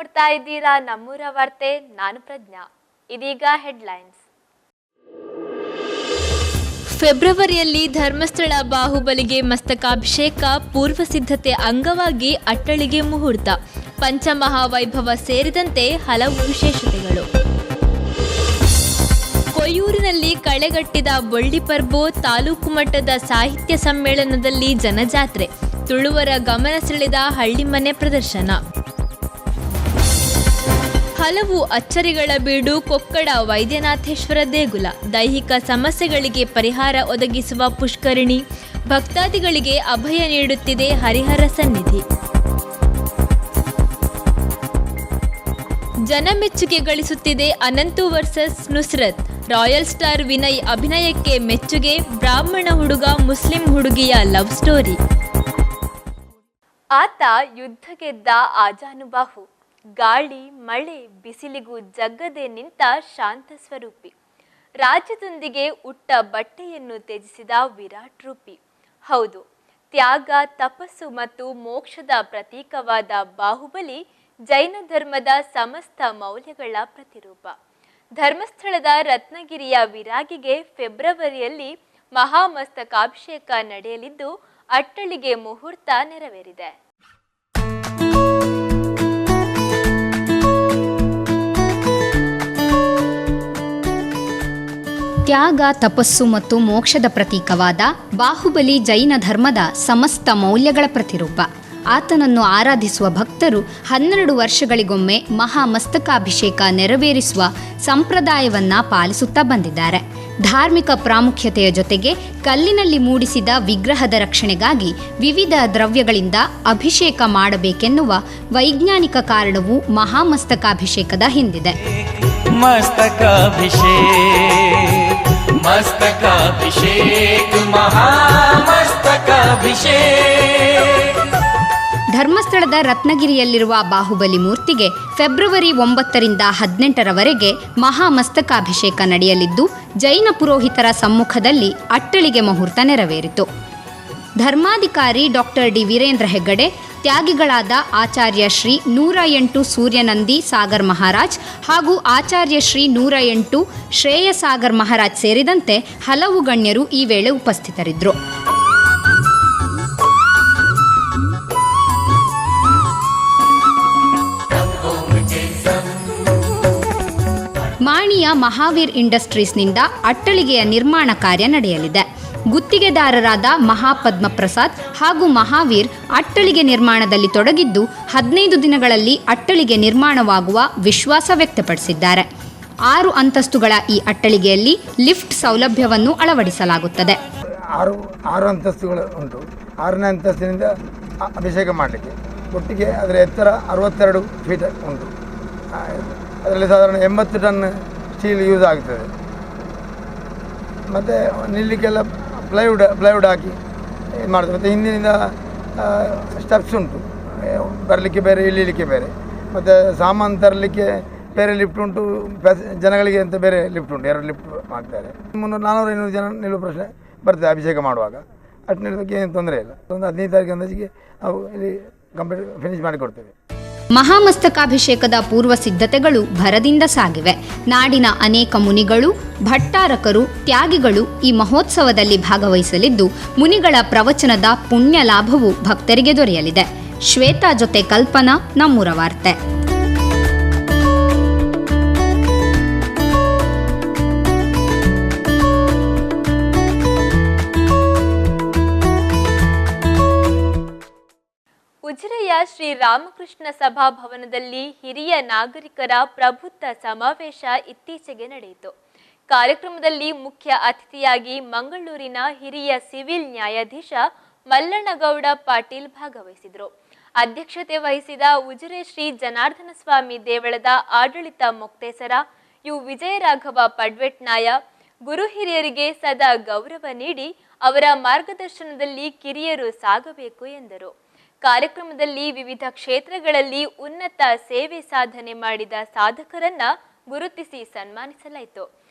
ನೋಡ್ತಾ ಇದ್ದೀರಾ ನಮ್ಮೂರ ವಾರ್ತೆ. ನಾನು ಪ್ರಜ್ಞಾ. ಇದೀಗ ಹೆಡ್ಲೈನ್ಸ್. ಫೆಬ್ರವರಿಯಲ್ಲಿ ಧರ್ಮಸ್ಥಳ ಬಾಹುಬಲಿಗೆ ಮಸ್ತಕಾಭಿಷೇಕ ಪೂರ್ವ ಸಿದ್ಧತೆ ಅಂಗವಾಗಿ ಅಟ್ಟಳಿಗೆ ಮುಹೂರ್ತ, ಪಂಚಮಹಾವೈಭವ ಸೇರಿದಂತೆ ಹಲವು ವಿಶೇಷತೆಗಳು. ಕೊಯ್ಯೂರಿನಲ್ಲಿ ಕಳೆಗಟ್ಟಿದ ಬೊಳ್ಳಿಪರ್ಬೋ ತಾಲೂಕು ಮಟ್ಟದ ಸಾಹಿತ್ಯ ಸಮ್ಮೇಳನದಲ್ಲಿ ಜನಜಾತ್ರೆ, ತುಳುವರ ಗಮನ ಸೆಳೆದ ಹಳ್ಳಿಮನೆ ಪ್ರದರ್ಶನ. ಹಲವು ಅಚ್ಚರಿಗಳ ಬೀಡು ಕೊಕ್ಕಡ ವೈದ್ಯನಾಥೇಶ್ವರ ದೇಗುಲ, ದೈಹಿಕ ಸಮಸ್ಯೆಗಳಿಗೆ ಪರಿಹಾರ ಒದಗಿಸುವ ಪುಷ್ಕರಿಣಿ, ಭಕ್ತಾದಿಗಳಿಗೆ ಅಭಯ ನೀಡುತ್ತಿದೆ ಹರಿಹರ ಸನ್ನಿಧಿ. ಜನಮೆಚ್ಚುಗೆ ಗಳಿಸುತ್ತಿದೆ Ananthu versus Nusrat, royal star Vinay ಅಭಿನಯಕ್ಕೆ ಮೆಚ್ಚುಗೆ, ಬ್ರಾಹ್ಮಣ ಹುಡುಗ ಮುಸ್ಲಿಂ ಹುಡುಗಿಯ ಲವ್ ಸ್ಟೋರಿ. ಆತ ಯುದ್ಧ ಗೆದ್ದ ಆಜಾನುಬಾಹು, ಗಾಳಿ ಮಳೆ ಬಿಸಿಲಿಗೂ ಜಗ್ಗದೆ ನಿಂತ ಶಾಂತ ಸ್ವರೂಪಿ, ರಾಜ್ಯದೊಂದಿಗೆ ಉಟ್ಟ ಬಟ್ಟೆಯನ್ನು ತ್ಯಜಿಸಿದ ವಿರಾಟ್ ರೂಪಿ. ಹೌದು, ತ್ಯಾಗ, ತಪಸ್ಸು ಮತ್ತು ಮೋಕ್ಷದ ಪ್ರತೀಕವಾದ ಬಾಹುಬಲಿ ಜೈನ ಧರ್ಮದ ಸಮಸ್ತ ಮೌಲ್ಯಗಳ ಪ್ರತಿರೂಪ. ಧರ್ಮಸ್ಥಳದ ರತ್ನಗಿರಿಯ ವಿರಾಗಿಗೆ ಫೆಬ್ರವರಿಯಲ್ಲಿ ಮಹಾಮಸ್ತಕಾಭಿಷೇಕ ನಡೆಯಲಿದ್ದು ಅಟ್ಟಳಿಗೆ ಮುಹೂರ್ತ ನೆರವೇರಿದೆ. ತ್ಯಾಗ, ತಪಸ್ಸು ಮತ್ತು ಮೋಕ್ಷದ ಪ್ರತೀಕವಾದ ಬಾಹುಬಲಿ ಜೈನ ಧರ್ಮದ ಸಮಸ್ತ ಮೌಲ್ಯಗಳ ಪ್ರತಿರೂಪ. ಆತನನ್ನು ಆರಾಧಿಸುವ ಭಕ್ತರು 12 ವರ್ಷಗಳಿಗೊಮ್ಮೆ ಮಹಾಮಸ್ತಕಾಭಿಷೇಕ ನೆರವೇರಿಸುವ ಸಂಪ್ರದಾಯವನ್ನು ಪಾಲಿಸುತ್ತಾ ಬಂದಿದ್ದಾರೆ. ಧಾರ್ಮಿಕ ಪ್ರಾಮುಖ್ಯತೆಯ ಜೊತೆಗೆ ಕಲ್ಲಿನಲ್ಲಿ ಮೂಡಿಸಿದ ವಿಗ್ರಹದ ರಕ್ಷಣೆಗಾಗಿ ವಿವಿಧ ದ್ರವ್ಯಗಳಿಂದ ಅಭಿಷೇಕ ಮಾಡಬೇಕೆನ್ನುವ ವೈಜ್ಞಾನಿಕ ಕಾರಣವು ಮಹಾಮಸ್ತಕಾಭಿಷೇಕದ ಹಿಂದಿದೆ. ಧರ್ಮಸ್ಥಳದ ರತ್ನಗಿರಿಯಲ್ಲಿರುವ ಬಾಹುಬಲಿ ಮೂರ್ತಿಗೆ ಫೆಬ್ರವರಿ 9ರಿಂದ 18ರವರೆಗೆ ಮಹಾಮಸ್ತಕಾಭಿಷೇಕ ನಡೆಯಲಿದ್ದು ಜೈನ ಪುರೋಹಿತರ ಸಮ್ಮುಖದಲ್ಲಿ ಅಟ್ಟಳಿಗೆ ಮುಹೂರ್ತ ನೆರವೇರಿತು. ಧರ್ಮಾಧಿಕಾರಿ ಡಾಕ್ಟರ್ ಡಿ ವೀರೇಂದ್ರ ಹೆಗ್ಗಡೆ, ತ್ಯಾಗಿಗಳಾದ ಆಚಾರ್ಯ ಶ್ರೀ 108 ಸೂರ್ಯನಂದಿ ಸಾಗರ್ ಮಹಾರಾಜ್ ಹಾಗೂ ಆಚಾರ್ಯ ಶ್ರೀ 108 ಶ್ರೇಯ ಸಾಗರ್ ಮಹಾರಾಜ್ ಸೇರಿದಂತೆ ಹಲವು ಗಣ್ಯರು ಈ ವೇಳೆ ಉಪಸ್ಥಿತರಿದ್ದರು. ಮಾಣಿಯ ಮಹಾವೀರ್ ಇಂಡಸ್ಟ್ರೀಸ್ನಿಂದ ಅಟ್ಟಳಿಗೆಯ ನಿರ್ಮಾಣ ಕಾರ್ಯ ನಡೆಯಲಿದೆ. ಗುತ್ತಿಗೆದಾರರಾದ ಮಹಾಪದ್ಮ ಪ್ರಸಾದ್ ಹಾಗೂ ಮಹಾವೀರ್ ಅಟ್ಟಳಿಗೆ ನಿರ್ಮಾಣದಲ್ಲಿ ತೊಡಗಿದ್ದು 15 ದಿನಗಳಲ್ಲಿ ಅಟ್ಟಳಿಗೆ ನಿರ್ಮಾಣವಾಗುವ ವಿಶ್ವಾಸ ವ್ಯಕ್ತಪಡಿಸಿದ್ದಾರೆ. 6 ಅಂತಸ್ತುಗಳ ಈ ಅಟ್ಟಳಿಗೆಯಲ್ಲಿ ಲಿಫ್ಟ್ ಸೌಲಭ್ಯವನ್ನು ಅಳವಡಿಸಲಾಗುತ್ತದೆ. 6 ಅಂತಸ್ತುಗಳು ಉಂಟು. 6ನೇ ಅಂತಸ್ತಿನಿಂದ ಅಭಿಷೇಕ ಮಾಡಲಿಕ್ಕೆ ಒಟ್ಟಿಗೆ ಅದರ ಎತ್ತರ 62 ಫೀಟ್ ಉಂಟು. ಅದರಲ್ಲಿ ಸಾಧಾರಣ 80 ಟನ್ ಸ್ಟೀಲ್ ಯೂಸ್ ಆಗ್ತದೆ. ಮತ್ತು ನಿಲ್ಲಕ್ಕೆಲ್ಲ ಪ್ಲೈವುಡ್ ಹಾಕಿ ಇದು ಮಾಡ್ತದೆ. ಮತ್ತು ಹಿಂದಿನಿಂದ ಸ್ಟೆಪ್ಸ್ ಉಂಟು, ಬರಲಿಕ್ಕೆ ಬೇರೆ ಇಳಿಲಿಕ್ಕೆ ಬೇರೆ, ಮತ್ತು ಸಾಮಾನು ತರಲಿಕ್ಕೆ ಬೇರೆ ಲಿಫ್ಟ್ ಉಂಟು, ಜನಗಳಿಗೆ ಅಂತ ಬೇರೆ ಲಿಫ್ಟ್ ಉಂಟು. 2 ಲಿಫ್ಟ್ ಮಾಡ್ತಾರೆ. 400-500 ಜನ ನಿಲ್ಲುವ ಪ್ರಶ್ನೆ ಬರ್ತದೆ ಅಭಿಷೇಕ ಮಾಡುವಾಗ. ಅಷ್ಟು ನಿಲ್ಲೋದಕ್ಕೆ ಏನು ತೊಂದರೆ ಇಲ್ಲ. ಒಂದು 15 ತಾರೀಕು ಅಂದಾಜಿಗೆ ನಾವು ಇಲ್ಲಿ ಕಂಪ್ಲೀಟ್ ಫಿನಿಶ್ ಮಾಡಿಕೊಡ್ತೇವೆ. ಮಹಾಮಸ್ತಕಾಭಿಷೇಕದ ಪೂರ್ವ ಸಿದ್ಧತೆಗಳು ಭರದಿಂದ ಸಾಗಿವೆ. ನಾಡಿನ ಅನೇಕ ಮುನಿಗಳು, ಭಟ್ಟಾರಕರು, ತ್ಯಾಗಿಗಳು ಈ ಮಹೋತ್ಸವದಲ್ಲಿ ಭಾಗವಹಿಸಲಿದ್ದು ಮುನಿಗಳ ಪ್ರವಚನದ ಪುಣ್ಯ ಲಾಭವು ಭಕ್ತರಿಗೆ ದೊರೆಯಲಿದೆ. ಶ್ವೇತಾ ಜೊತೆ ಕಲ್ಪನಾ, ನಮ್ಮೂರ ವಾರ್ತೆ. ಉಜಿರೆಯ ಶ್ರೀ ರಾಮಕೃಷ್ಣ ಸಭಾಭವನದಲ್ಲಿ ಹಿರಿಯ ನಾಗರಿಕರ ಪ್ರಬುದ್ಧ ಸಮಾವೇಶ ಇತ್ತೀಚೆಗೆ ನಡೆಯಿತು. ಕಾರ್ಯಕ್ರಮದಲ್ಲಿ ಮುಖ್ಯ ಅತಿಥಿಯಾಗಿ ಮಂಗಳೂರಿನ ಹಿರಿಯ ಸಿವಿಲ್ ನ್ಯಾಯಾಧೀಶ ಮಲ್ಲಣ್ಣಗೌಡ ಪಾಟೀಲ್ ಭಾಗವಹಿಸಿದರು. ಅಧ್ಯಕ್ಷತೆ ವಹಿಸಿದ ಉಜಿರೆ ಶ್ರೀ ಜನಾರ್ದನ ಸ್ವಾಮಿ ದೇವಳದ ಆಡಳಿತ ಮೊಕ್ತೇಸರ ಯು ವಿಜಯರಾಘವ ಪಡ್ವೆಟ್ನಾಯ ಗುರು ಹಿರಿಯರಿಗೆ ಸದಾ ಗೌರವ ನೀಡಿ ಅವರ ಮಾರ್ಗದರ್ಶನದಲ್ಲಿ ಕಿರಿಯರು ಸಾಗಬೇಕು ಎಂದರು. ಕಾರ್ಯಕ್ರಮದಲ್ಲಿ ವಿವಿಧ ಕ್ಷೇತ್ರಗಳಲ್ಲಿ ಉನ್ನತ ಸೇವೆ ಸಾಧನೆ ಮಾಡಿದ ಸಾಧಕರನ್ನ ಗುರುತಿಸಿ ಸನ್ಮಾನಿಸಲಾಯಿತು.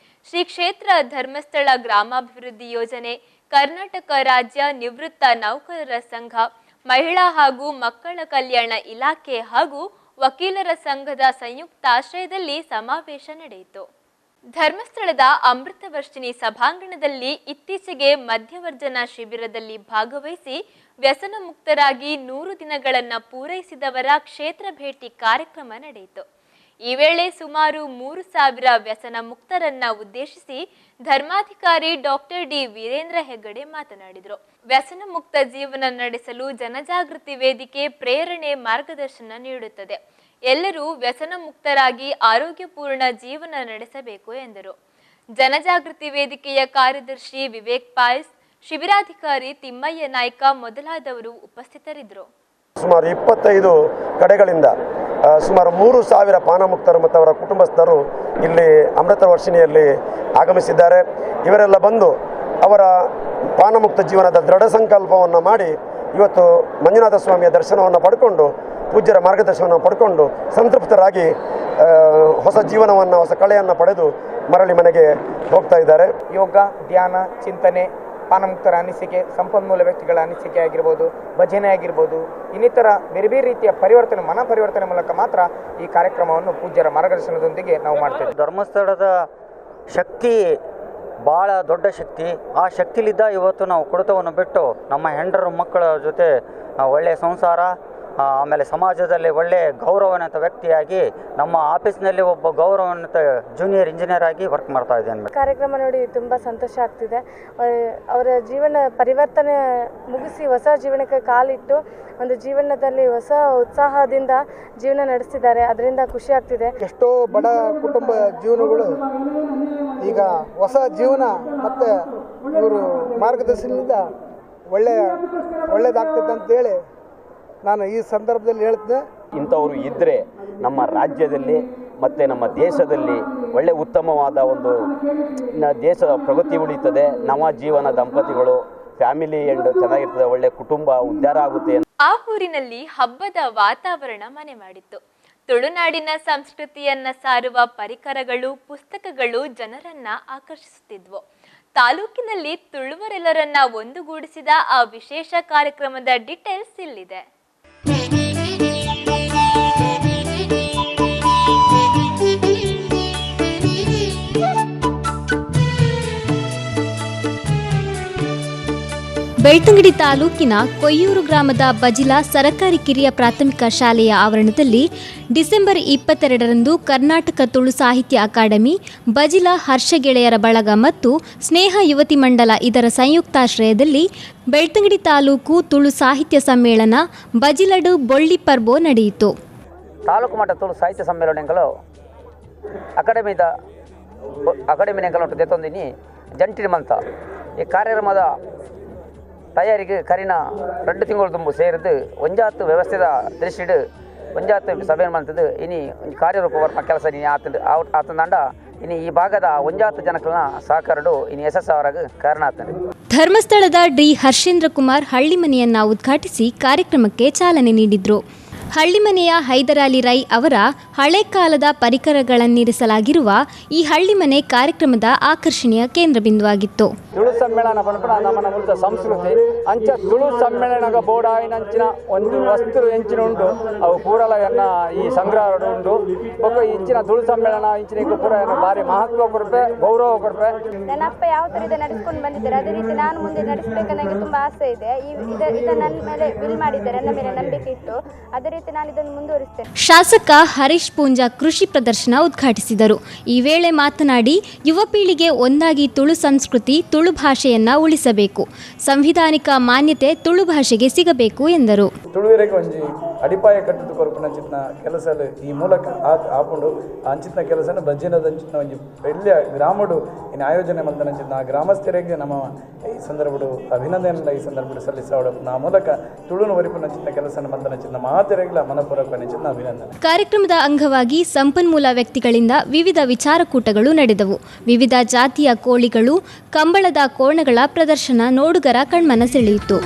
ಶ್ರೀ ಕ್ಷೇತ್ರ ಧರ್ಮಸ್ಥಳ ಗ್ರಾಮಾಭಿವೃದ್ಧಿ ಯೋಜನೆ, ಕರ್ನಾಟಕ ರಾಜ್ಯ ನಿವೃತ್ತ ನೌಕರರ ಸಂಘ, ಮಹಿಳಾ ಹಾಗೂ ಮಕ್ಕಳ ಕಲ್ಯಾಣ ಇಲಾಖೆ ಹಾಗೂ ವಕೀಲರ ಸಂಘದ ಸಂಯುಕ್ತಾಶ್ರಯದಲ್ಲಿ ಸಮಾವೇಶ ನಡೆಯಿತು. ಧರ್ಮಸ್ಥಳದ ಅಮೃತವರ್ಷಿಣಿ ಸಭಾಂಗಣದಲ್ಲಿ ಇತ್ತೀಚೆಗೆ ಮಧ್ಯವರ್ಜನ ಶಿಬಿರದಲ್ಲಿ ಭಾಗವಹಿಸಿ ವ್ಯಸನ ಮುಕ್ತರಾಗಿ 100 ದಿನಗಳನ್ನು ಪೂರೈಸಿದವರ ಕ್ಷೇತ್ರ ಭೇಟಿ ಕಾರ್ಯಕ್ರಮ ನಡೆಯಿತು. ಈ ವೇಳೆ ಸುಮಾರು 3,000 ವ್ಯಸನ ಮುಕ್ತರನ್ನ ಉದ್ದೇಶಿಸಿ ಧರ್ಮಾಧಿಕಾರಿ ಡಾಕ್ಟರ್ ಡಿ ವೀರೇಂದ್ರ ಹೆಗ್ಗಡೆ ಮಾತನಾಡಿದರು. ವ್ಯಸನ ಮುಕ್ತ ಜೀವನ ನಡೆಸಲು ಜನಜಾಗೃತಿ ವೇದಿಕೆ ಪ್ರೇರಣೆ ಮಾರ್ಗದರ್ಶನ ನೀಡುತ್ತದೆ. ಎಲ್ಲರೂ ವ್ಯಸನ ಮುಕ್ತರಾಗಿ ಆರೋಗ್ಯಪೂರ್ಣ ಜೀವನ ನಡೆಸಬೇಕು ಎಂದರು. ಜನಜಾಗೃತಿ ವೇದಿಕೆಯ ಕಾರ್ಯದರ್ಶಿ ವಿವೇಕ್ ಪಾಯ್ಸ್, ಶಿಬಿರಾಧಿಕಾರಿ ತಿಮ್ಮಯ್ಯ ನಾಯ್ಕ ಮೊದಲಾದವರು ಉಪಸ್ಥಿತರಿದ್ದರು. ಸುಮಾರು 25 ಕಡೆಗಳಿಂದ ಸುಮಾರು 3,000 ಪಾನಮುಕ್ತರು ಮತ್ತು ಅವರ ಕುಟುಂಬಸ್ಥರು ಇಲ್ಲಿ ಅಮೃತ ವರ್ಷಿಣಿಯಲ್ಲಿ ಆಗಮಿಸಿದ್ದಾರೆ. ಇವರೆಲ್ಲ ಬಂದು ಅವರ ಪಾನಮುಕ್ತ ಜೀವನದ ದೃಢ ಸಂಕಲ್ಪವನ್ನು ಮಾಡಿ ಇವತ್ತು ಮಂಜುನಾಥ ಸ್ವಾಮಿಯ ದರ್ಶನವನ್ನು ಪಡ್ಕೊಂಡು, ಪೂಜ್ಯರ ಮಾರ್ಗದರ್ಶನವನ್ನು ಪಡ್ಕೊಂಡು ಸಂತೃಪ್ತರಾಗಿ ಹೊಸ ಜೀವನವನ್ನು, ಹೊಸ ಕಳೆಯನ್ನು ಪಡೆದು ಮರಳಿ ಮನೆಗೆ ಹೋಗ್ತಾ ಇದ್ದಾರೆ. ಯೋಗ, ಧ್ಯಾನ, ಚಿಂತನೆ, ಪಾನಮುಕ್ತರ ಅನಿಸಿಕೆ, ಸಂಪನ್ಮೂಲ ವ್ಯಕ್ತಿಗಳ ಅನಿಸಿಕೆ ಆಗಿರ್ಬೋದು, ಭಜನೆ ಆಗಿರ್ಬೋದು, ಇನ್ನಿತರ ಬೇರೆ ಬೇರೆ ರೀತಿಯ ಪರಿವರ್ತನೆ, ಮನ ಪರಿವರ್ತನೆ ಮೂಲಕ ಮಾತ್ರ ಈ ಕಾರ್ಯಕ್ರಮವನ್ನು ಪೂಜ್ಯರ ಮಾರ್ಗದರ್ಶನದೊಂದಿಗೆ ನಾವು ಮಾಡ್ತೇವೆ. ಧರ್ಮಸ್ಥಳದ ಶಕ್ತಿ ಭಾಳ ದೊಡ್ಡ ಶಕ್ತಿ. ಆ ಶಕ್ತಿಲಿದ್ದ ಇವತ್ತು ನಾವು ಕುಡಿತವನ್ನು ಬಿಟ್ಟು ನಮ್ಮ ಹೆಂಡರು ಮಕ್ಕಳ ಜೊತೆ ಒಳ್ಳೆಯ ಸಂಸಾರ, ಆಮೇಲೆ ಸಮಾಜದಲ್ಲಿ ಒಳ್ಳೆಯ ಗೌರವಾನ್ವಿತ ವ್ಯಕ್ತಿಯಾಗಿ ನಮ್ಮ ಆಫೀಸ್ನಲ್ಲಿ ಒಬ್ಬ ಗೌರವಾನ್ವಿತ ಜೂನಿಯರ್ ಇಂಜಿನಿಯರ್ ಆಗಿ ವರ್ಕ್ ಮಾಡ್ತಾ ಇದ್ದೇನೆ. ಕಾರ್ಯಕ್ರಮ ನೋಡಿ ತುಂಬ ಸಂತೋಷ ಆಗ್ತಿದೆ. ಅವರ ಜೀವನ ಪರಿವರ್ತನೆ ಮುಗಿಸಿ ಹೊಸ ಜೀವನಕ್ಕೆ ಕಾಲಿಟ್ಟು ಒಂದು ಜೀವನದಲ್ಲಿ ಹೊಸ ಉತ್ಸಾಹದಿಂದ ಜೀವನ ನಡೆಸ್ತಿದ್ದಾರೆ. ಅದರಿಂದ ಖುಷಿ ಆಗ್ತಿದೆ. ಎಷ್ಟೋ ಬಡ ಕುಟುಂಬ ಜೀವನಗಳು ಈಗ ಹೊಸ ಜೀವನ ಮತ್ತು ಇವರು ಮಾರ್ಗದರ್ಶನದಿಂದ ಒಳ್ಳೆಯದಾಗ್ತದೆ ಅಂತೇಳಿ ನಾನು ಈ ಸಂದರ್ಭದಲ್ಲಿ ಹೇಳ್ತೇನೆ. ಇಂಥವರು ಇದ್ದರೆ ನಮ್ಮ ರಾಜ್ಯದಲ್ಲಿ ಮತ್ತು ನಮ್ಮ ದೇಶದಲ್ಲಿ ಒಳ್ಳೆ ಉತ್ತಮವಾದ ಒಂದು ದೇಶದ ಪ್ರಗತಿ ಉಳಿಯುತ್ತದೆ. ನವ ಜೀವನ ದಂಪತಿಗಳು, ಫ್ಯಾಮಿಲಿ ಎಂಡ್ ಚೆನ್ನಾಗಿರ್ತದೆ, ಒಳ್ಳೆ ಕುಟುಂಬ ಉದ್ಧಾರ ಆಗುತ್ತೆ. ಆ ಊರಿನಲ್ಲಿ ಹಬ್ಬದ ವಾತಾವರಣ ಮನೆ ಮಾಡಿತ್ತು. ತುಳುನಾಡಿನ ಸಂಸ್ಕೃತಿಯನ್ನ ಸಾರುವ ಪರಿಕರಗಳು, ಪುಸ್ತಕಗಳು ಜನರನ್ನ ಆಕರ್ಷಿಸುತ್ತಿದ್ವು. ತಾಲೂಕಿನಲ್ಲಿ ತುಳುವರೆಲ್ಲರನ್ನ ಒಂದುಗೂಡಿಸಿದ ಆ ವಿಶೇಷ ಕಾರ್ಯಕ್ರಮದ ಡೀಟೇಲ್ಸ್ ಇಲ್ಲಿದೆ. ಬೆಳ್ತಂಗಡಿ ತಾಲೂಕಿನ ಕೊಯ್ಯೂರು ಗ್ರಾಮದ ಬಜಿಲಾ ಸರಕಾರಿ ಕಿರಿಯ ಪ್ರಾಥಮಿಕ ಶಾಲೆಯ ಆವರಣದಲ್ಲಿ ಡಿಸೆಂಬರ್ 22ರಂದು ಕರ್ನಾಟಕ ತುಳು ಸಾಹಿತ್ಯ ಅಕಾಡೆಮಿ, ಬಜಿಲಾ ಹರ್ಷ ಗೆಳೆಯರ ಬಳಗ ಮತ್ತು ಸ್ನೇಹ ಯುವತಿ ಮಂಡಲ ಇದರ ಸಂಯುಕ್ತಾಶ್ರಯದಲ್ಲಿ ಬೆಳ್ತಂಗಡಿ ತಾಲೂಕು ತುಳು ಸಾಹಿತ್ಯ ಸಮ್ಮೇಳನ ಬಜಿಲಡು ಬೊಳ್ಳಿ ಪರ್ಬೋ ನಡೆಯಿತು. ತಾಲೂಕು ಮಟ್ಟ ತುಳು ಸಾಹಿತ್ಯ ಸಮ್ಮೇಳನಗಳು ಅಕಾಡೆಮಿನಗಳು ದೆತ್ತೊಂದಿನಿ ಜಂಟಿ ಮಂತ ಈ ಕಾರ್ಯಕ್ರಮದ ತಯಾರಿಗೆ ಕರಿನ 2 ತಿಂಗಳು ತುಂಬು ಸೇರಿದು ಒಂಜಾತು ವ್ಯವಸ್ಥೆದ ದೃಷ್ಟಿಡು ಒಂಜಾತು ಸಭೆ ಮಾಡ್ತದ್ದು ಇನಿ ಕಾರ್ಯರೂಪ ವರ್ಮ ಕೆಲಸ ನೀನು ಆತಂದಂಡ ಇನ್ನು ಈ ಭಾಗದ ಒಂಜಾತು ಜನಗಳನ್ನ ಸಹಕಾರಡು ಇನ್ನು ಯಶಸ್ಸಾವರಾಗ ಕಾರಣ ಆಗ್ತದೆ. ಧರ್ಮಸ್ಥಳದ ಡಿ ಹರ್ಷೇಂದ್ರ ಕುಮಾರ್ ಹಳ್ಳಿಮನೆಯನ್ನ ಉದ್ಘಾಟಿಸಿ ಕಾರ್ಯಕ್ರಮಕ್ಕೆ ಚಾಲನೆ ನೀಡಿದ್ರು. ಹಳ್ಳಿಮನೆಯ ಹೈದರಾಲಿ ರೈ ಅವರ ಹಳೆ ಕಾಲದ ಪರಿಕರಗಳನ್ನಿರಿಸಲಾಗಿರುವ ಈ ಹಳ್ಳಿಮನೆ ಕಾರ್ಯಕ್ರಮದ ಆಕರ್ಷಣೆಯ ಕೇಂದ್ರ ಬಿಂದುವಾಗಿತ್ತು. ತುಳು ಸಮ್ಮೇಳನ ಪನ್ಪುನ ನಮ್ಮನ ಮೂಲದ ಸಂಸ್ಕೃತಿ ಅಂಚ ತುಳು ಸಮ್ಮೇಳನಗ ಬೋಡಾಯಿನಂಚಿನ ಒಂದು ವಸ್ತು ಎಂಚಿನ ಉಂಟು ಅವು ಪೂರಲಯನ್ನ ಈ ಸಂಗ್ರಹ ಉಂಟು ಬೊಕ್ಕ ಇಂಚಿನ ತುಳು ಸಮ್ಮೇಳನ ಇಂಚಿನ ಪೂರ ಭಾರಿ ಮಹತ್ವ ಕೊಡ್ಪೆ, ಗೌರವ ಕೊಡ್ಪೆ. ನನ್ನ ಅಪ್ಪ ಯಾವ ಥರ ಇದನ್ನು ನಡೆಸ್ಕೊಂಡು ಬಂದಿದ್ದಾರೆ ಅದೇ ರೀತಿ ನಾನು ಮುಂದೆ ನಡೆಸಬೇಕನ್ನೋ ನನಗೆ ತುಂಬ ಆಸೆ ಇದೆ. ಇದನ್ನು ನನ್ನ ಮೇಲೆ ಬಿಲ್ ಮಾಡಿದ್ದಾರೆ, ನನ್ನ ಮೇಲೆ ನಂಬಿಕೆ ಇಟ್ಟು ಅದೇ ರೀತಿ ನಾನು ಇದನ್ನು ಮುಂದುವರಿಸ್ತೇನೆ. ಶಾಸಕ ಹರೀಶ್ ಪೂಂಜಾ ಕೃಷಿ ಪ್ರದರ್ಶನ ಉದ್ಘಾಟಿಸಿದರು. ಈ ವೇಳೆ ಮಾತನಾಡಿ, ಯುವ ಪೀಳಿಗೆ ಒಂದಾಗಿ ತುಳು ಸಂಸ್ಕೃತಿ, ತುಳು ಭಾಷೆಯನ್ನ ಉಳಿಸಬೇಕು, ಸಂವಿಧಾನಿಕ ಮಾನ್ಯತೆ ತುಳು ಭಾಷೆಗೆ ಸಿಗಬೇಕು ಎಂದರು. ತುಳುವಿರಕ್ಕೆ ಒಂಜಿ ಅಡಿಪಾಯ ಕಟ್ಟಿದ ಕೊರಪುನಂಚಿನ ಕೆಲಸ ಈ ಮೂಲಕ ಆಪುಂಡು ಅಂಚಿನ ಕೆಲಸನ ಭಜನದ ಅಂಚಿನ ಒಂಜಿ ಒಳ್ಳೆಯ ಗ್ರಾಮಡು ಇನ್ನು ಆಯೋಜನೆ ಮಂದನಂಚಿನ ಆ ಗ್ರಾಮಸ್ಥರಿಗೆ ನಮ್ಮ ಈ ಸಂದರ್ಭಡು ಅಭಿನಂದನೆ ಈ ಸಂದರ್ಭಡು ಸಲ್ಲಿಸೋಡು ಆ ಮೂಲಕ ತುಳುನು ವರಿಪುನಂಚಿನ ಕೆಲಸನ ಮಂದನಂಚಿನ ಮಹಾತೆರೆಗಳ ಮನಪೂರ್ವಕ ನೆಚ್ಚಿನ ಅಭಿನಂದನೆ. ಕಾರ್ಯಕ್ರಮದ ಅಂಗವಾಗಿ ಸಂಪನ್ಮೂಲ ವ್ಯಕ್ತಿಗಳಿಂದ ವಿವಿಧ ವಿಚಾರಕೂಟಗಳು ನಡೆದವು. ವಿವಿಧ ಜಾತಿಯ ಕೋಳಿಗಳು, ಕಂಬಳದ ಕೋಣಗಳ ಪ್ರದರ್ಶನ ನೋಡುಗರ ಕಣ್ಮನ ಸೆಳೆಯಿತು.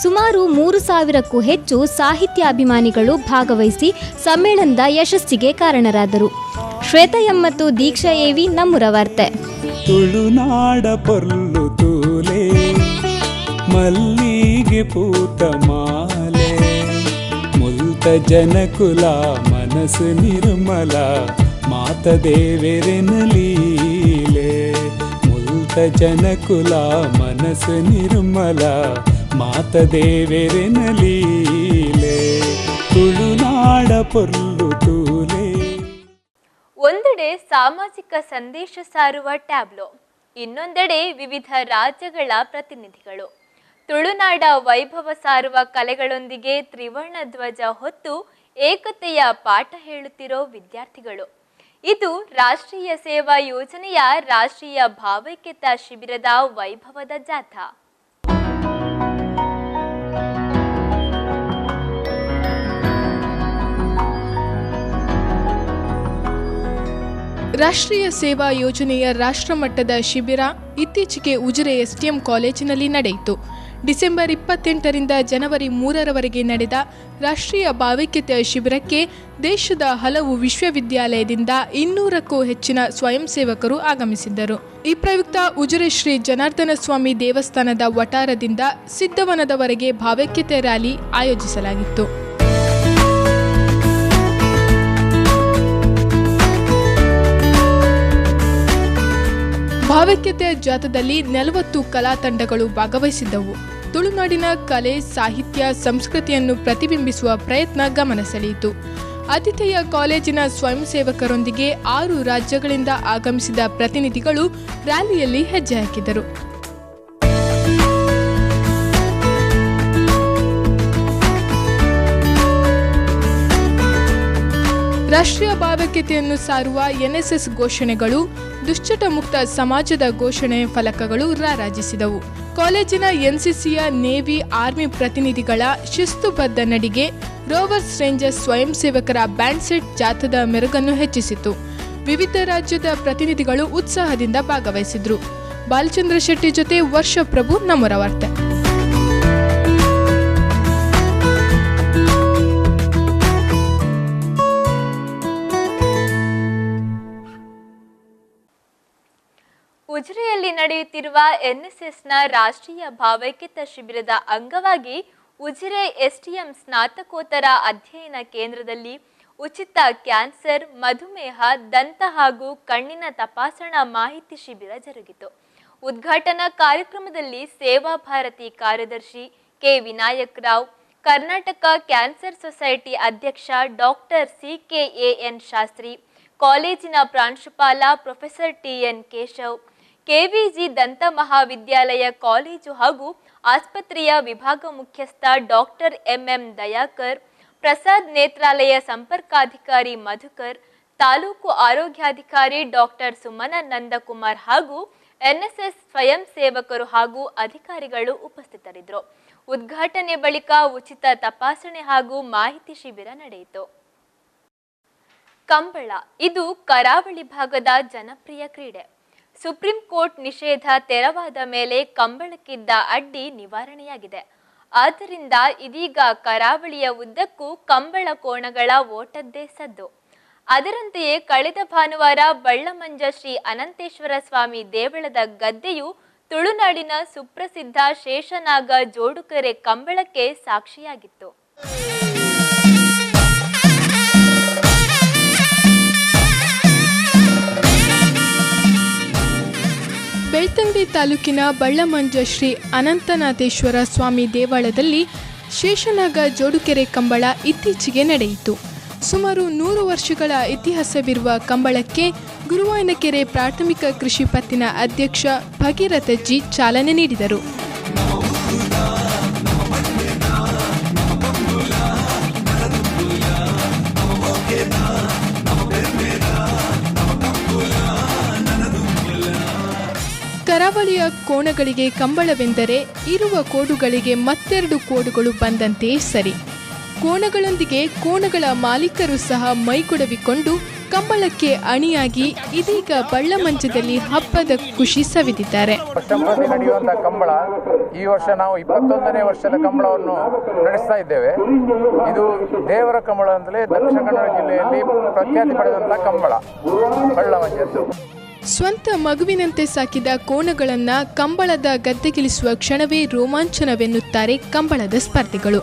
ಸುಮಾರು 3,000ಕ್ಕೂ ಹೆಚ್ಚು ಸಾಹಿತ್ಯ ಅಭಿಮಾನಿಗಳು ಭಾಗವಹಿಸಿ ಸಮ್ಮೇಳನದ ಯಶಸ್ಸಿಗೆ ಕಾರಣರಾದರು. ಶ್ವೇತಾ ಎಂ ಮತ್ತು ದೀಕ್ಷಾ ಎವಿ, ನಮ್ಮೂರ ವಾರ್ತೆ. ತುಳುನಾಡ ಪೊರ್ಲು ತೂಲೆ ಮಲ್ಲಿಗೆ ಪೂತ ಮಾಲೆ ಮುಲ್ತ ಜನಕುಲ ಮನಸ್ಸು ನಿರ್ಮಲ ಮಾತ ದೇವೆರೆನಲೀಲೆ ಮುಲ್ತ ಜನಕುಲ ಮನಸ್ಸು ನಿರ್ಮಲ ಮಾತ ದೇವೆರೆನಲೀಲೆ ತುಳುನಾಡ ಪೊರ್ಲು ತೂಲೆ. ಒಂದೆಡೆ ಸಾಮಾಜಿಕ ಸಂದೇಶ ಸಾರುವ ಟ್ಯಾಬ್ಲೋ, ಇನ್ನೊಂದೆಡೆ ವಿವಿಧ ರಾಜ್ಯಗಳ ಪ್ರತಿನಿಧಿಗಳು ತುಳುನಾಡ ವೈಭವ ಸಾರುವ ಕಲೆಗಳೊಂದಿಗೆ ತ್ರಿವರ್ಣ ಧ್ವಜ ಹೊತ್ತು ಏಕತೆಯ ಪಾಠ ಹೇಳುತ್ತಿರೋ ವಿದ್ಯಾರ್ಥಿಗಳು. ಇದು ರಾಷ್ಟ್ರೀಯ ಸೇವಾ ಯೋಜನೆಯ ರಾಷ್ಟ್ರೀಯ ಭಾವೈಕ್ಯತಾ ಶಿಬಿರದ ವೈಭವದ ಜಾಥಾ. ರಾಷ್ಟ್ರೀಯ ಸೇವಾ ಯೋಜನೆಯ ರಾಷ್ಟ್ರಮಟ್ಟದ ಶಿಬಿರ ಇತ್ತೀಚೆಗೆ ಉಜಿರೆ ಎಸ್ಟಿಎಂ ಕಾಲೇಜಿನಲ್ಲಿ ನಡೆಯಿತು. ಡಿಸೆಂಬರ್ 28ರಿಂದ ಜನವರಿ 3ರವರೆಗೆ ನಡೆದ ರಾಷ್ಟ್ರೀಯ ಭಾವೈಕ್ಯತೆಯ ಶಿಬಿರಕ್ಕೆ ದೇಶದ ಹಲವು ವಿಶ್ವವಿದ್ಯಾಲಯದಿಂದ 200ಕ್ಕೂ ಹೆಚ್ಚಿನ ಸ್ವಯಂ ಸೇವಕರು ಆಗಮಿಸಿದ್ದರು. ಈ ಪ್ರಯುಕ್ತ ಉಜಿರೆ ಶ್ರೀ ಜನಾರ್ದನ ಸ್ವಾಮಿ ದೇವಸ್ಥಾನದ ವಠಾರದಿಂದ ಸಿದ್ದವನದವರೆಗೆ ಭಾವೈಕ್ಯತೆ ರ್ಯಾಲಿ ಆಯೋಜಿಸಲಾಗಿತ್ತು. ಭಾವೈಕ್ಯತೆಯ ಜಾಥಾದಲ್ಲಿ 40 ಕಲಾ ತಂಡಗಳು ಭಾಗವಹಿಸಿದ್ದವು. ತುಳುನಾಡಿನ ಕಲೆ, ಸಾಹಿತ್ಯ, ಸಂಸ್ಕೃತಿಯನ್ನು ಪ್ರತಿಬಿಂಬಿಸುವ ಪ್ರಯತ್ನ ಗಮನ ಸೆಳೆಯಿತು. ಆತಿಥೇಯ ಕಾಲೇಜಿನ ಸ್ವಯಂ ಸೇವಕರೊಂದಿಗೆ 6 ರಾಜ್ಯಗಳಿಂದ ಆಗಮಿಸಿದ ಪ್ರತಿನಿಧಿಗಳು ರ್ಯಾಲಿಯಲ್ಲಿ ಹೆಜ್ಜೆ ಹಾಕಿದರು. ರಾಷ್ಟ್ರೀಯ ಭಾವೈಕ್ಯತೆಯನ್ನು ಸಾರುವ ಎನ್ಎಸ್ಎಸ್ ಘೋಷಣೆಗಳು, ದುಶ್ಚಟ ಮುಕ್ತ ಸಮಾಜದ ಘೋಷಣೆ ಫಲಕಗಳು ರಾರಾಜಿಸಿದವು. ಕಾಲೇಜಿನ ಎನ್ಸಿಸಿಯ ನೇವಿ, ಆರ್ಮಿ ಪ್ರತಿನಿಧಿಗಳ ಶಿಸ್ತುಬದ್ಧ ನಡಿಗೆ, ರೋವರ್ಸ್ ರೇಂಜರ್ಸ್ ಸ್ವಯಂ ಸೇವಕರ ಬ್ಯಾಂಡ್ ಸೆಟ್ ಜಾಥಾದ ಮೆರುಗನ್ನು ಹೆಚ್ಚಿಸಿತು. ವಿವಿಧ ರಾಜ್ಯದ ಪ್ರತಿನಿಧಿಗಳು ಉತ್ಸಾಹದಿಂದ ಭಾಗವಹಿಸಿದ್ರು. ಬಾಲಚಂದ್ರ ಶೆಟ್ಟಿ ಜೊತೆ ವರ್ಷಪ್ರಭು, ನಮ್ಮರ ವಾರ್ತೆ. ಉಜಿರೆಯಲ್ಲಿ ನಡೆಯುತ್ತಿರುವ ಎನ್ಎಸ್ಎಸ್ನ ರಾಷ್ಟ್ರೀಯ ಭಾವೈಕ್ಯತಾ ಶಿಬಿರದ ಅಂಗವಾಗಿ ಉಜಿರೆ ಎಸ್ಟಿಎಂ ಸ್ನಾತಕೋತ್ತರ ಅಧ್ಯಯನ ಕೇಂದ್ರದಲ್ಲಿ ಉಚಿತ ಕ್ಯಾನ್ಸರ್, ಮಧುಮೇಹ, ದಂತ ಹಾಗೂ ಕಣ್ಣಿನ ತಪಾಸಣಾ ಮಾಹಿತಿ ಶಿಬಿರ ಜರುಗಿತು. ಉದ್ಘಾಟನಾ ಕಾರ್ಯಕ್ರಮದಲ್ಲಿ ಸೇವಾ ಭಾರತಿ ಕಾರ್ಯದರ್ಶಿ K Vinayak Rao, Karnataka cancer society ಅಧ್ಯಕ್ಷ ಡಾಕ್ಟರ್ CKAN ಶಾಸ್ತ್ರಿ, ಕಾಲೇಜಿನ ಪ್ರಾಂಶುಪಾಲ ಪ್ರೊಫೆಸರ್ TN ಕೇಶವ್, KVG ದಂತ ಮಹಾವಿದ್ಯಾಲಯ ಕಾಲೇಜು ಹಾಗೂ ಆಸ್ಪತ್ರೆಯ ವಿಭಾಗ ಮುಖ್ಯಸ್ಥ ಡಾಕ್ಟರ್ MM ದಯಾಕರ್, ಪ್ರಸಾದ್ ನೇತ್ರಾಲಯ ಸಂಪರ್ಕಾಧಿಕಾರಿ ಮಧುಕರ್, ತಾಲೂಕು ಆರೋಗ್ಯಾಧಿಕಾರಿ ಡಾಕ್ಟರ್ ಸುಮನ ನಂದಕುಮಾರ್ ಹಾಗೂ ಎನ್ಎಸ್ಎಸ್ ಸ್ವಯಂ ಸೇವಕರು ಹಾಗೂ ಅಧಿಕಾರಿಗಳು ಉಪಸ್ಥಿತರಿದ್ದರು. ಉದ್ಘಾಟನೆ ಬಳಿಕ ಉಚಿತ ತಪಾಸಣೆ ಹಾಗೂ ಮಾಹಿತಿ ಶಿಬಿರ ನಡೆಯಿತು. ಕಂಬಳ ಇದು ಕರಾವಳಿ ಭಾಗದ ಜನಪ್ರಿಯ ಕ್ರೀಡೆ. ಸುಪ್ರೀಂ ಕೋರ್ಟ್ ನಿಷೇಧ ತೆರವಾದ ಮೇಲೆ ಕಂಬಳಕ್ಕಿದ್ದ ಅಡ್ಡಿ ನಿವಾರಣೆಯಾಗಿದೆ. ಆದ್ದರಿಂದ ಇದೀಗ ಕರಾವಳಿಯ ಉದ್ದಕ್ಕೂ ಕಂಬಳ ಕೋಣಗಳ ಓಟದ್ದೇ ಸದ್ದು. ಅದರಂತೆಯೇ ಕಳೆದ ಭಾನುವಾರ ಬಳ್ಳಮಂಜ ಶ್ರೀ ಅನಂತೇಶ್ವರ ಸ್ವಾಮಿ ದೇವಳದ ಗದ್ದೆಯು ತುಳುನಾಡಿನ ಸುಪ್ರಸಿದ್ಧ ಶೇಷನಾಗ ಜೋಡುಕೆರೆ ಕಂಬಳಕ್ಕೆ ಸಾಕ್ಷಿಯಾಗಿತ್ತು. ಬೆಳ್ತಂಗಡಿ ತಾಲೂಕಿನ ಬಳ್ಳಮಂಜ ಶ್ರೀ ಅನಂತನಾಥೇಶ್ವರ ಸ್ವಾಮಿ ದೇವಾಲಯದಲ್ಲಿ ಶೇಷನಾಗ ಜೋಡುಕೆರೆ ಕಂಬಳ ಇತ್ತೀಚೆಗೆ ನಡೆಯಿತು. ಸುಮಾರು 100 ವರ್ಷಗಳ ಇತಿಹಾಸವಿರುವ ಕಂಬಳಕ್ಕೆ ಗುರುವಾಯನಕೆರೆ ಪ್ರಾಥಮಿಕ ಕೃಷಿ ಪತ್ತಿನ ಅಧ್ಯಕ್ಷ ಭಗೀರಥ ಜಿ ಚಾಲನೆ ನೀಡಿದರು. ಕರಾವಳಿಯ ಕೋಣಗಳಿಗೆ ಕಂಬಳವೆಂದರೆ ಇರುವ ಕೋಡುಗಳಿಗೆ ಮತ್ತೆರಡು ಕೋಡುಗಳು ಬಂದಂತೆಯೇ ಸರಿ. ಕೋಣಗಳೊಂದಿಗೆ ಕೋಣಗಳ ಮಾಲೀಕರು ಸಹ ಮೈಕೊಡವಿಕೊಂಡು ಕಂಬಳಕ್ಕೆ ಅಣಿಯಾಗಿ ಇದೀಗ ಬಳ್ಳಮಂಚದಲ್ಲಿ ಹಬ್ಬದ ಖುಷಿ ಸವಿದಿದ್ದಾರೆ. ವರ್ಷಂಪ್ರತಿ ನಡೆಯುವಂತಹ ಕಂಬಳ ಈ ವರ್ಷ ನಾವು 21ನೇ ವರ್ಷದ ಕಂಬಳವನ್ನು ನಡೆಸ್ತಾ ಇದ್ದೇವೆ. ಇದು ದೇವರ ಕಂಬಳ ಅಂತಲೇ ದಕ್ಷಿಣ ಕನ್ನಡ ಜಿಲ್ಲೆಯಲ್ಲಿ ಪ್ರಖ್ಯಾತಿ ಪಡೆದಂತಹ ಕಂಬಳ ಬಳ್ಳಮಂಚದ್ದು. ಸ್ವಂತ ಮಗುವಿನಂತೆ ಸಾಕಿದ ಕೋಣಗಳನ್ನು ಕಂಬಳದ ಗದ್ದೆಗಿಳಿಸುವ ಕ್ಷಣವೇ ರೋಮಾಂಚನವೆನ್ನುತ್ತಾರೆ ಕಂಬಳದ ಸ್ಪರ್ಧಿಗಳು.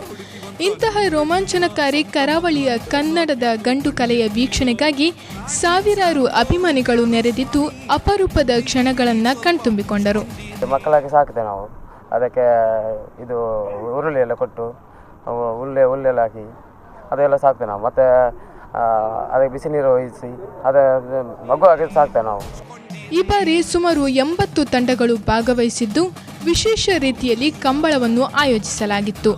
ಇಂತಹ ರೋಮಾಂಚನಕಾರಿ ಕರಾವಳಿಯ ಕನ್ನಡದ ಗಂಡು ಕಲೆಯ ವೀಕ್ಷಣೆಗಾಗಿ ಸಾವಿರಾರು ಅಭಿಮಾನಿಗಳು ನೆರೆದಿದ್ದು ಅಪರೂಪದ ಕ್ಷಣಗಳನ್ನು ಕಣ್ತುಂಬಿಕೊಂಡರು. ಮಕ್ಕಳಾಗಿ ಸಾಕ್ತೇವೆ ನಾವು, ಅದಕ್ಕೆ ಇದು ಉರುಳಿ ಎಲ್ಲ ಕೊಟ್ಟು ಹುಲ್ಲೆಲ್ಲ ಹಾಕಿ ಅದೆಲ್ಲ ಸಾಕ್ತೇವೆ ನಾವು. ಮತ್ತು ಅದಕ್ಕೆ ಬಿಸಿ ನೀರು ಒಯ್ಯಿಸಿ ಮಗು ಹಾಕಿ ಸಾಕ್ತೇವೆ ನಾವು. ಈ ಬಾರಿ ಸುಮಾರು 80 ತಂಡಗಳು ಭಾಗವಹಿಸಿದ್ದು ವಿಶೇಷ ರೀತಿಯಲ್ಲಿ ಕಂಬಳವನ್ನು ಆಯೋಜಿಸಲಾಗಿತ್ತು.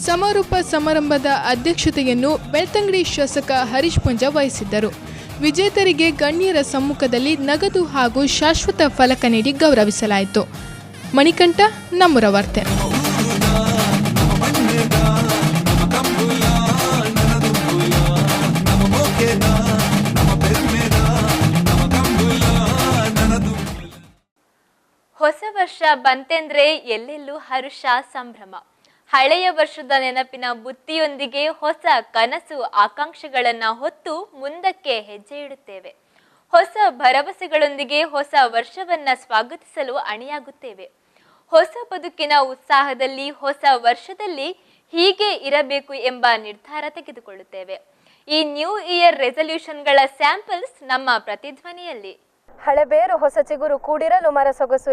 ಸಮಾರೋಪ ಸಮಾರಂಭದ ಅಧ್ಯಕ್ಷತೆಯನ್ನು ಬೆಳ್ತಂಗಡಿ ಶಾಸಕ ಹರೀಶ್ ಪುಂಜ ವಹಿಸಿದ್ದರು. ವಿಜೇತರಿಗೆ ಗಣ್ಯರ ಸಮ್ಮುಖದಲ್ಲಿ ನಗದು ಹಾಗೂ ಶಾಶ್ವತ ಫಲಕ ನೀಡಿ ಗೌರವಿಸಲಾಯಿತು. ಮಣಿಕಂಠ, ನಮ್ಮೂರ ವಾರ್ತೆ. ಹೊಸ ವರ್ಷ ಬಂತೆಂದ್ರೆ ಎಲ್ಲೆಲ್ಲೂ ಹರ್ಷ ಸಂಭ್ರಮ. ಹಳೆಯ ವರ್ಷದ ನೆನಪಿನ ಬುತ್ತಿಯೊಂದಿಗೆ ಹೊಸ ಕನಸು ಆಕಾಂಕ್ಷೆಗಳನ್ನ ಹೊತ್ತು ಮುಂದಕ್ಕೆ ಹೆಜ್ಜೆ ಇಡುತ್ತೇವೆ. ಹೊಸ ಭರವಸೆಗಳೊಂದಿಗೆ ಹೊಸ ವರ್ಷವನ್ನ ಸ್ವಾಗತಿಸಲು ಅಣಿಯಾಗುತ್ತೇವೆ. ಹೊಸ ಬದುಕಿನ ಉತ್ಸಾಹದಲ್ಲಿ ಹೊಸ ವರ್ಷದಲ್ಲಿ ಹೀಗೆ ಇರಬೇಕು ಎಂಬ ನಿರ್ಧಾರ ತೆಗೆದುಕೊಳ್ಳುತ್ತೇವೆ. ಈ ನ್ಯೂ ಇಯರ್ ರೆಸಲ್ಯೂಷನ್ಗಳ ಸ್ಯಾಂಪಲ್ಸ್ ನಮ್ಮ ಪ್ರತಿಧ್ವನಿಯಲ್ಲಿ. ಹಳೆಬೇರು ಹೊಸ ಚಿಗುರು ಕೂಡಿರಲು ಮರ ಸೊಗಸು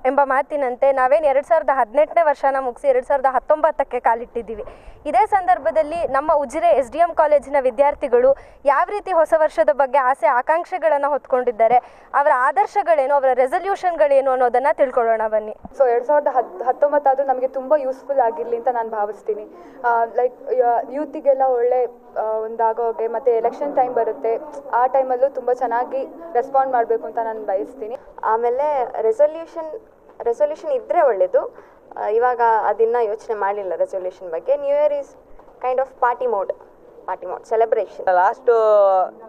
ಎಂಬ ಮಾತಿನಂತೆ ನಾವೇನು 2018ನೇ ವರ್ಷನ ಮುಗಿಸಿ 2019ಕ್ಕೆ ಕಾಲಿಟ್ಟಿದ್ದೀವಿ. ಇದೇ ಸಂದರ್ಭದಲ್ಲಿ ನಮ್ಮ ಉಜಿರೆ SDM ಕಾಲೇಜಿನ ವಿದ್ಯಾರ್ಥಿಗಳು ಯಾವ ರೀತಿ ಹೊಸ ವರ್ಷದ ಬಗ್ಗೆ ಆಸೆ ಆಕಾಂಕ್ಷೆಗಳನ್ನು ಹೊತ್ಕೊಂಡಿದ್ದಾರೆ, ಅವರ ಆದರ್ಶಗಳೇನು, ಅವರ ರೆಸಲ್ಯೂಷನ್ಗಳೇನು ಅನ್ನೋದನ್ನು ತಿಳ್ಕೊಳ್ಳೋಣ ಬನ್ನಿ. ಸೊ 2019 ಆದರೂ ನಮಗೆ ತುಂಬ ಯೂಸ್ಫುಲ್ ಆಗಿರಲಿ ಅಂತ ನಾನು ಭಾವಿಸ್ತೀನಿ. ಲೈಕ್ ಯೂತಿಗೆಲ್ಲ ಒಳ್ಳೆ ಒಂದಾಗೋಗೆ, ಮತ್ತು ಎಲೆಕ್ಷನ್ ಟೈಮ್ ಬರುತ್ತೆ, ಆ ಟೈಮಲ್ಲೂ ತುಂಬ ಚೆನ್ನಾಗಿ ರೆಸ್ಪಾಂಡ್ ಮಾಡಬೇಕು ಅಂತ ನಾನು ಬಯಸ್ತೀನಿ. ಆಮೇಲೆ ರೆಸೊಲ್ಯೂಷನ್ ಇದ್ದರೆ ಒಳ್ಳೆಯದು. ಇವಾಗ ಅದನ್ನು ಯೋಚನೆ ಮಾಡಲಿಲ್ಲ ರೆಸೊಲ್ಯೂಷನ್ ಬಗ್ಗೆ. New year is kind of party mode celebration. Last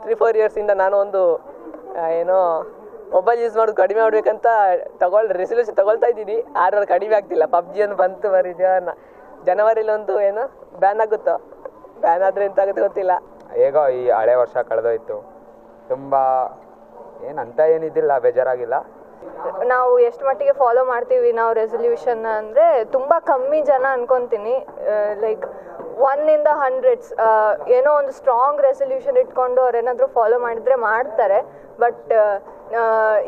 3-4 ಇಯರ್ಸಿಂದ ನಾನು ಒಂದು ಏನೋ ಮೊಬೈಲ್ ಯೂಸ್ ಮಾಡೋದು ಕಡಿಮೆ ಮಾಡಬೇಕಂತ ರೆಸೊಲ್ಯೂಷನ್ ತಗೊಳ್ತಾ ಇದ್ದೀನಿ. ಆದ್ರೆ ಅದು ಕಡಿಮೆ ಆಗ್ತಿಲ್ಲ. PUBG ಒಂದು ಬಂತು ಜನವರಿಲಿ ಒಂದು ಏನೋ ಬ್ಯಾನ್ ಆಗುತ್ತೋ, ಬ್ಯಾನ್ ಆದರೆ ಎಂತ ಆಗುತ್ತೆ ಗೊತ್ತಿಲ್ಲ. ಹೇಗೋ ಈ ಹಳೆ ವರ್ಷ ಕಳೆದೋಯ್ತು, ತುಂಬ ಏನಂತ ಏನಿದ್ದಿಲ್ಲ, ಬೇಜಾರಾಗಿಲ್ಲ. ನಾವು ಎಷ್ಟು ಮಟ್ಟಿಗೆ ಫಾಲೋ ಮಾಡ್ತೀವಿ ನಾವು ರೆಸೊಲ್ಯೂಷನ್ ಅಂದರೆ ತುಂಬ ಕಮ್ಮಿ ಜನ ಅನ್ಕೊತೀನಿ. ಲೈಕ್ 1 in 100 ಏನೋ ಒಂದು ಸ್ಟ್ರಾಂಗ್ ರೆಸೊಲ್ಯೂಷನ್ ಇಟ್ಕೊಂಡು ಅವ್ರೇನಾದರೂ ಫಾಲೋ ಮಾಡಿದರೆ ಮಾಡ್ತಾರೆ. ಬಟ್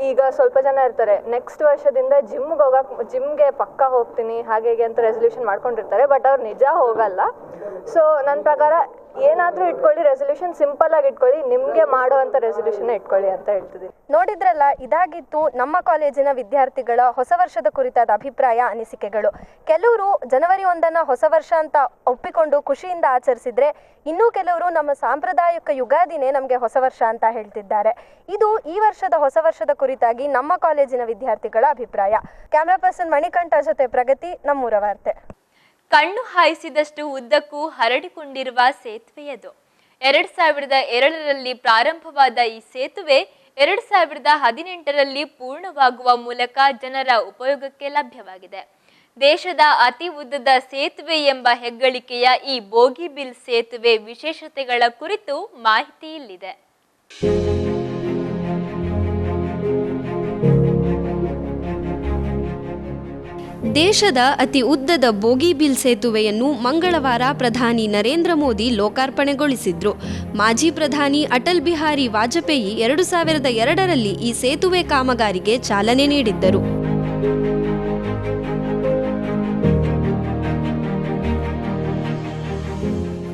ಈಗ ಸ್ವಲ್ಪ ಜನ ಇರ್ತಾರೆ, ನೆಕ್ಸ್ಟ್ ವರ್ಷದಿಂದ ಜಿಮ್ಗೆ ಪಕ್ಕ ಹೋಗ್ತೀನಿ ಹಾಗೆ ಅಂತ ರೆಸೊಲ್ಯೂಷನ್ ಮಾಡ್ಕೊಂಡಿರ್ತಾರೆ. ಬಟ್ ಅವ್ರು ನಿಜ ಹೋಗಲ್ಲ. ಸೊ ನನ್ನ ಪ್ರಕಾರ ಏನಾದರೂ ಇಟ್ಕೊಳ್ಳಿ, ರೆಸೊಲ್ಯೂಷನ್ ಸಿಂಪಲ್ ಆಗಿ ಇಟ್ಕೊಳ್ಳಿ, ನಿಮಗೆ ಮಾಡುವಂಥ ರೆಸೊಲ್ಯೂಷನ್ ಇಟ್ಕೊಳ್ಳಿ ಅಂತ ಹೇಳ್ತಿದ್ದೀನಿ. ನೋಡಿದ್ರಲ್ಲ, ಇದಾಗಿತ್ತು ನಮ್ಮ ಕಾಲೇಜಿನ ವಿದ್ಯಾರ್ಥಿಗಳ ಹೊಸ ವರ್ಷದ ಕುರಿತಾದ ಅಭಿಪ್ರಾಯ, ಅನಿಸಿಕೆಗಳು. ಕೆಲವರು ಜನವರಿ 1 ಹೊಸ ವರ್ಷ ಅಂತ ಒಪ್ಪಿಕೊಂಡು ಖುಷಿಯಿಂದ ಆಚರಿಸಿದ್ರೆ, ಇನ್ನೂ ಕೆಲವರು ನಮ್ಮ ಸಾಂಪ್ರದಾಯಿಕ ಯುಗಾದಿನೇ ನಮಗೆ ಹೊಸ ವರ್ಷ ಅಂತ ಹೇಳ್ತಿದ್ದಾರೆ. ಇದು ಈ ವರ್ಷದ ಹೊಸ ವರ್ಷದ ಕುರಿತಾಗಿ ನಮ್ಮ ಕಾಲೇಜಿನ ವಿದ್ಯಾರ್ಥಿಗಳ ಅಭಿಪ್ರಾಯ. ಕ್ಯಾಮ್ರಾ ಪರ್ಸನ್ ಮಣಿಕಂಠ ಜೊತೆ ಪ್ರಗತಿ, ನಮ್ಮೂರ ವಾರ್ತೆ. ಕಣ್ಣು ಹಾಯಿಸಿದಷ್ಟು ಉದ್ದಕ್ಕೂ ಹರಡಿಕೊಂಡಿರುವ ಸೇತುವೆಯದು. 2002ರಲ್ಲಿ ಪ್ರಾರಂಭವಾದ ಈ ಸೇತುವೆ 2018ರಲ್ಲಿ ಪೂರ್ಣವಾಗುವ ಮೂಲಕ ಜನರ ಉಪಯೋಗಕ್ಕೆ ಲಭ್ಯವಾಗಿದೆ. ದೇಶದ ಅತಿ ಉದ್ದದ ಸೇತುವೆ ಎಂಬ ಹೆಗ್ಗಳಿಕೆಯ ಈ ಬೋಗಿಬಿಲ್ ಸೇತುವೆ ವಿಶೇಷತೆಗಳ ಕುರಿತು ಮಾಹಿತಿ ಇಲ್ಲಿದೆ. ದೇಶದ ಅತಿ ಉದ್ದದ ಬೋಗಿಬಿಲ್ ಸೇತುವೆಯನ್ನು ಮಂಗಳವಾರ ಪ್ರಧಾನಿ ನರೇಂದ್ರ ಮೋದಿ ಲೋಕಾರ್ಪಣೆಗೊಳಿಸಿದ್ರು. ಮಾಜಿ ಪ್ರಧಾನಿ ಅಟಲ್ ಬಿಹಾರಿ ವಾಜಪೇಯಿ 2002ರಲ್ಲಿ ಈ ಸೇತುವೆ ಕಾಮಗಾರಿಗೆ ಚಾಲನೆ ನೀಡಿದ್ದರು.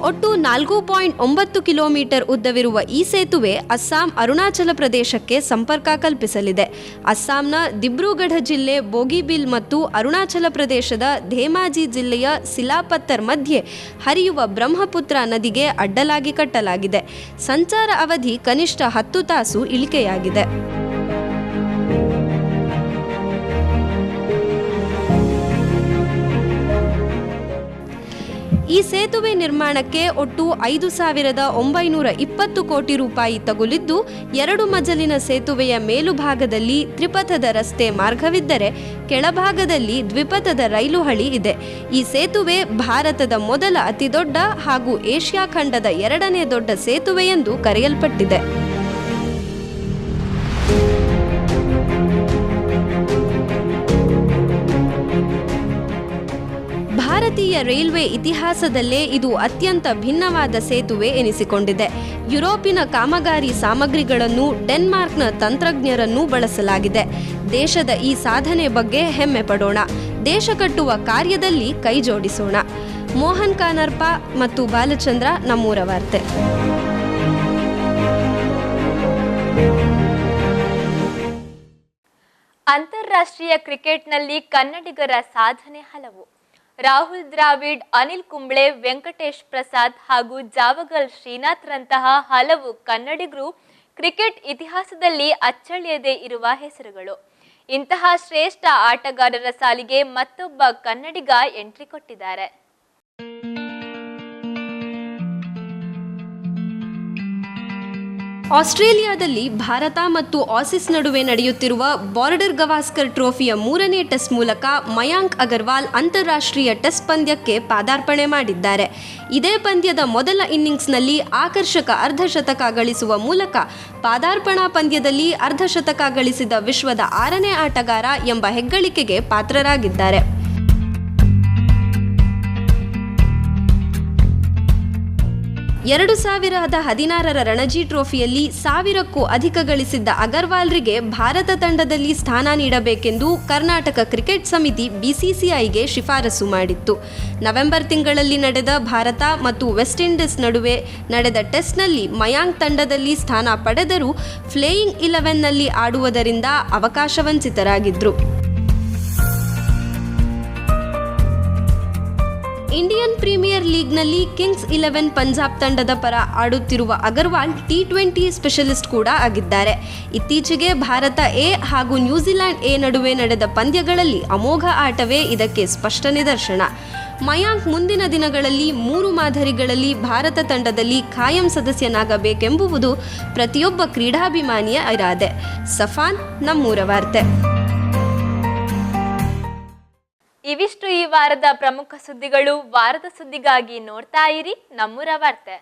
ಒಟ್ಟು 4.9 ಕಿಲೋಮೀಟರ್ ಉದ್ದವಿರುವ ಈ ಸೇತುವೆ ಅಸ್ಸಾಂ ಅರುಣಾಚಲ ಪ್ರದೇಶಕ್ಕೆ ಸಂಪರ್ಕ ಕಲ್ಪಿಸಲಿದೆ. ಅಸ್ಸಾಂನ ದಿಬ್ರುಗಢ ಜಿಲ್ಲೆ ಬೋಗಿಬಿಲ್ ಮತ್ತು ಅರುಣಾಚಲ ಪ್ರದೇಶದ ಧೇಮಾಜಿ ಜಿಲ್ಲೆಯ ಸಿಲಾಪತ್ತರ್ ಮಧ್ಯೆ ಹರಿಯುವ ಬ್ರಹ್ಮಪುತ್ರ ನದಿಗೆ ಅಡ್ಡಲಾಗಿ ಕಟ್ಟಲಾಗಿದೆ. ಸಂಚಾರ ಅವಧಿ ಕನಿಷ್ಠ 10 ತಾಸು ಇಳಿಕೆಯಾಗಿದೆ. ಈ ಸೇತುವೆ ನಿರ್ಮಾಣಕ್ಕೆ ಒಟ್ಟು 5,920 ಕೋಟಿ ರೂಪಾಯಿ ತಗುಲಿದ್ದು, 2 ಮಜಲಿನ ಸೇತುವೆಯ ಮೇಲುಭಾಗದಲ್ಲಿ ತ್ರಿಪಥದ ರಸ್ತೆ ಮಾರ್ಗವಿದ್ದರೆ ಕೆಳಭಾಗದಲ್ಲಿ ದ್ವಿಪಥದ ರೈಲು ಹಳಿ ಇದೆ. ಈ ಸೇತುವೆ ಭಾರತದ ಮೊದಲ ಅತಿದೊಡ್ಡ ಹಾಗೂ ಏಷ್ಯಾ ಖಂಡದ 2ನೇ ದೊಡ್ಡ ಸೇತುವೆ ಎಂದು ಕರೆಯಲ್ಪಟ್ಟಿದೆ. ಭಾರತೀಯ ರೈಲ್ವೆ ಇತಿಹಾಸದಲ್ಲೇ ಇದು ಅತ್ಯಂತ ಭಿನ್ನವಾದ ಸೇತುವೆ ಎನಿಸಿಕೊಂಡಿದೆ. ಯುರೋಪಿನ ಕಾಮಗಾರಿ ಸಾಮಗ್ರಿಗಳನ್ನು ಡೆನ್ಮಾರ್ಕ್ನ ತಂತ್ರಜ್ಞರನ್ನು ಬಳಸಲಾಗಿದೆ. ದೇಶದ ಈ ಸಾಧನೆ ಬಗ್ಗೆ ಹೆಮ್ಮೆ ಪಡೋಣ. ದೇಶ ಕಟ್ಟುವ ಕಾರ್ಯದಲ್ಲಿ ಕೈ ಜೋಡಿಸೋಣ. ಮೋಹನ್ ಕಾನರ್ಪ ಮತ್ತು ಬಾಲಚಂದ್ರ, ನಮ್ಮೂರ ವಾರ್ತೆ. ಅಂತಾರಾಷ್ಟ್ರೀಯ ಕ್ರಿಕೆಟ್ನಲ್ಲಿ ಕನ್ನಡಿಗರ ಸಾಧನೆ ಹಲವು. ರಾಹುಲ್ ದ್ರಾವಿಡ್, ಅನಿಲ್ ಕುಂಬ್ಳೆ, ವೆಂಕಟೇಶ್ ಪ್ರಸಾದ್ ಹಾಗೂ ಜಾವಗಲ್ ಶ್ರೀನಾಥ್ರಂತಹ ಹಲವು ಕನ್ನಡಿಗರು ಕ್ರಿಕೆಟ್ ಇತಿಹಾಸದಲ್ಲಿ ಅಚ್ಚಳಿಯದೇ ಇರುವ ಹೆಸರುಗಳು. ಇಂತಹ ಶ್ರೇಷ್ಠ ಆಟಗಾರರ ಸಾಲಿಗೆ ಮತ್ತೊಬ್ಬ ಕನ್ನಡಿಗ ಎಂಟ್ರಿ ಕೊಟ್ಟಿದ್ದಾರೆ. ಆಸ್ಟ್ರೇಲಿಯಾದಲ್ಲಿ ಭಾರತ ಮತ್ತು ಆಸೀಸ್ ನಡುವೆ ನಡೆಯುತ್ತಿರುವ ಬಾರ್ಡರ್ ಗವಾಸ್ಕರ್ ಟ್ರೋಫಿಯ 3ನೇ ಟೆಸ್ಟ್ ಮೂಲಕ ಮಯಾಂಕ್ ಅಗರ್ವಾಲ್ ಅಂತಾರಾಷ್ಟ್ರೀಯ ಟೆಸ್ಟ್ ಪಂದ್ಯಕ್ಕೆ ಪಾದಾರ್ಪಣೆ ಮಾಡಿದ್ದಾರೆ. ಇದೇ ಪಂದ್ಯದ ಮೊದಲ ಇನ್ನಿಂಗ್ಸ್ನಲ್ಲಿ ಆಕರ್ಷಕ ಅರ್ಧಶತಕ ಗಳಿಸುವ ಮೂಲಕ ಪಾದಾರ್ಪಣಾ ಪಂದ್ಯದಲ್ಲಿ ಅರ್ಧಶತಕ ಗಳಿಸಿದ ವಿಶ್ವದ 6ನೇ ಆಟಗಾರ ಎಂಬ ಹೆಗ್ಗಳಿಕೆಗೆ ಪಾತ್ರರಾಗಿದ್ದಾರೆ. ಎರಡು 2016ರ ರಣಜಿ ಟ್ರೋಫಿಯಲ್ಲಿ 1000ಕ್ಕೂ ಅಧಿಕ ಗಳಿಸಿದ್ದ ಅಗರ್ವಾಲ್ರಿಗೆ ಭಾರತ ತಂಡದಲ್ಲಿ ಸ್ಥಾನ ನೀಡಬೇಕೆಂದು ಕರ್ನಾಟಕ ಕ್ರಿಕೆಟ್ ಸಮಿತಿ BCCIಗೆ ಶಿಫಾರಸು ಮಾಡಿತ್ತು. ನವೆಂಬರ್ ತಿಂಗಳಲ್ಲಿ ನಡೆದ ಭಾರತ ಮತ್ತು ವೆಸ್ಟ್ ಇಂಡೀಸ್ ನಡುವೆ ನಡೆದ ಟೆಸ್ಟ್ನಲ್ಲಿ ಮಯಾಂಕ್ ತಂಡದಲ್ಲಿ ಸ್ಥಾನ ಪಡೆದರೂ ಪ್ಲೇಯಿಂಗ್ 11ನಲ್ಲಿ ಆಡುವುದರಿಂದ ಅವಕಾಶ ವಂಚಿತರಾಗಿದ್ದರು. ಇಂಡಿಯನ್ ಪ್ರೀಮಿಯರ್ ಲೀಗ್ನಲ್ಲಿ ಕಿಂಗ್ಸ್ 11 ಪಂಜಾಬ್ ತಂಡದ ಪರ ಆಡುತ್ತಿರುವ ಅಗರ್ವಾಲ್ T20 ಸ್ಪೆಷಲಿಸ್ಟ್ ಕೂಡ ಆಗಿದ್ದಾರೆ. ಇತ್ತೀಚೆಗೆ ಭಾರತ ಎ ಹಾಗೂ ನ್ಯೂಜಿಲೆಂಡ್ ಎ ನಡುವೆ ನಡೆದ ಪಂದ್ಯಗಳಲ್ಲಿ ಅಮೋಘ ಆಟವೇ ಇದಕ್ಕೆ ಸ್ಪಷ್ಟ ನಿದರ್ಶನ. ಮಯಾಂಕ್ ಮುಂದಿನ ದಿನಗಳಲ್ಲಿ 3 ಮಾದರಿಗಳಲ್ಲಿ ಭಾರತ ತಂಡದಲ್ಲಿ ಖಾಯಂ ಸದಸ್ಯನಾಗಬೇಕೆಂಬುದು ಪ್ರತಿಯೊಬ್ಬ ಕ್ರೀಡಾಭಿಮಾನಿಯ ಇರಾದೆ. ಸಫಾನ್, ನಮ್ಮೂರ ವಾರ್ತೆ. ಇವಿಷ್ಟು ಈ ವಾರದ ಪ್ರಮುಖ ಸುದ್ದಿಗಳು. ವಾರದ ಸುದ್ದಿಗಾಗಿ ನೋಡ್ತಾ ಇರಿ ನಮ್ಮೂರ ವಾರ್ತೆ.